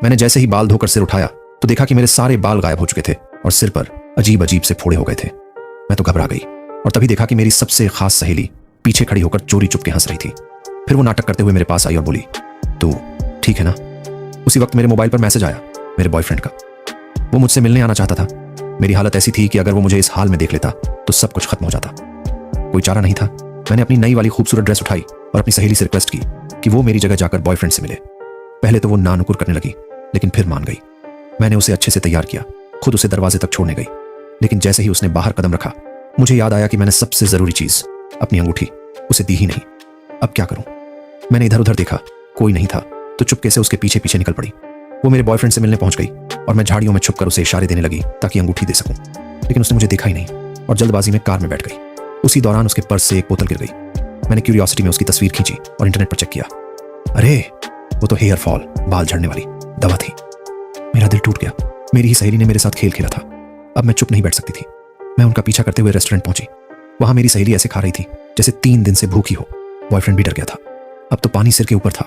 मैंने जैसे ही बाल धोकर सिर उठाया तो देखा कि मेरे सारे बाल गायब हो चुके थे और सिर पर अजीब अजीब से फोड़े हो गए थे। मैं तो घबरा गई और तभी देखा कि मेरी सबसे खास सहेली पीछे खड़ी होकर चोरी चुपके हंस रही थी। फिर वो नाटक करते हुए मेरे पास आई और बोली, तू ठीक है ना? उसी वक्त मेरे मोबाइल पर मैसेज आया मेरे बॉयफ्रेंड का। वो मुझसे मिलने आना चाहता था। मेरी हालत ऐसी थी कि अगर वो मुझे इस हाल में देख लेता तो सब कुछ खत्म हो जाता। कोई चारा नहीं था। मैंने अपनी नई वाली खूबसूरत ड्रेस उठाई और अपनी सहेली से रिक्वेस्ट की कि वो मेरी जगह जाकर बॉयफ्रेंड से मिले। पहले तो वो नानुकुर करने लगी, लेकिन फिर मान गई। मैंने उसे अच्छे से तैयार किया, खुद उसे दरवाजे तक छोड़ने गई। लेकिन जैसे ही उसने बाहर कदम रखा, मुझे याद आया कि मैंने सबसे जरूरी चीज, अपनी अंगूठी, उसे दी ही नहीं। अब क्या करूं? मैंने इधर उधर देखा, कोई नहीं था, तो चुपके से उसके पीछे पीछे निकल पड़ी। वो मेरे बॉयफ्रेंड से मिलने पहुंच गई और मैं झाड़ियों में छुपकर उसे इशारे देने लगी ताकि अंगूठी दे सकूं। लेकिन उसने मुझे देखा ही नहीं और जल्दबाजी में कार में बैठ गई। उसी दौरान उसके पर्स से एक बोतल गिर गई। मैंने क्यूरियोसिटी में उसकी तस्वीर खींची और इंटरनेट पर चेक किया। अरे, वो तो हेयर फॉल, बाल झड़ने वाली दवा थी। मेरा दिल टूट गया। मेरी ही सहेली ने मेरे साथ खेल खेला था। अब मैं चुप नहीं बैठ सकती थी। मैं उनका पीछा करते हुए रेस्टोरेंट पहुंची। वहां मेरी सहेली ऐसे खा रही थी जैसे 3 दिन से भूखी हो। बॉयफ्रेंड भी डर गया था। अब तो पानी सिर के ऊपर था।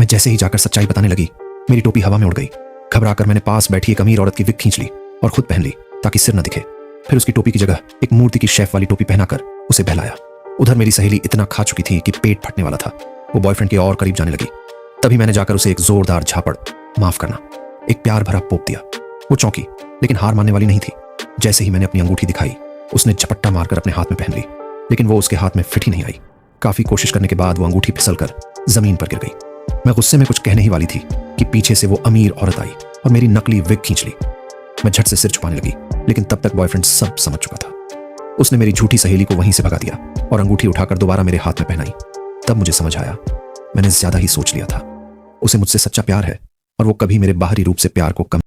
मैं जैसे ही जाकर सच्चाई बताने लगी, मेरी टोपी हवा में उड़ गई। घबराकर मैंने पास बैठी एक अमीर औरत की विग खींच ली और खुद पहन ली ताकि सिर न दिखे। फिर उसकी टोपी की जगह एक मूर्ति की शेफ वाली टोपी पहनाकर उसे बहलाया। उधर मेरी सहेली इतना खा चुकी थी कि पेट फटने वाला था। वो बॉयफ्रेंड के और करीब जाने लगी। तभी मैंने जाकर उसे एक जोरदार झापड़, माफ करना, एक प्यार भरा पोप दिया। वो चौंकी, लेकिन हार मानने वाली नहीं थी। जैसे ही मैंने अपनी अंगूठी दिखाई, उसने झपट्टा मारकर अपने हाथ में पहन ली, लेकिन वो उसके हाथ में फिट ही नहीं आई। काफी कोशिश करने के बाद वो अंगूठी फिसलकर जमीन पर गिर गई। मैं गुस्से में कुछ कहने ही वाली थी कि पीछे से वो अमीर औरत आई और मेरी नकली विग खींच ली। मैं झट से सिर छुपाने लगी, लेकिन तब तक बॉयफ्रेंड सब समझ चुका था। उसने मेरी झूठी सहेली को वहीं से भगा दिया और अंगूठी उठाकर दोबारा मेरे हाथ में पहनाई। तब मुझे समझ आया, मैंने ज्यादा ही सोच लिया था। उसे मुझसे सच्चा प्यार है और वो कभी मेरे बाहरी रूप से प्यार को कम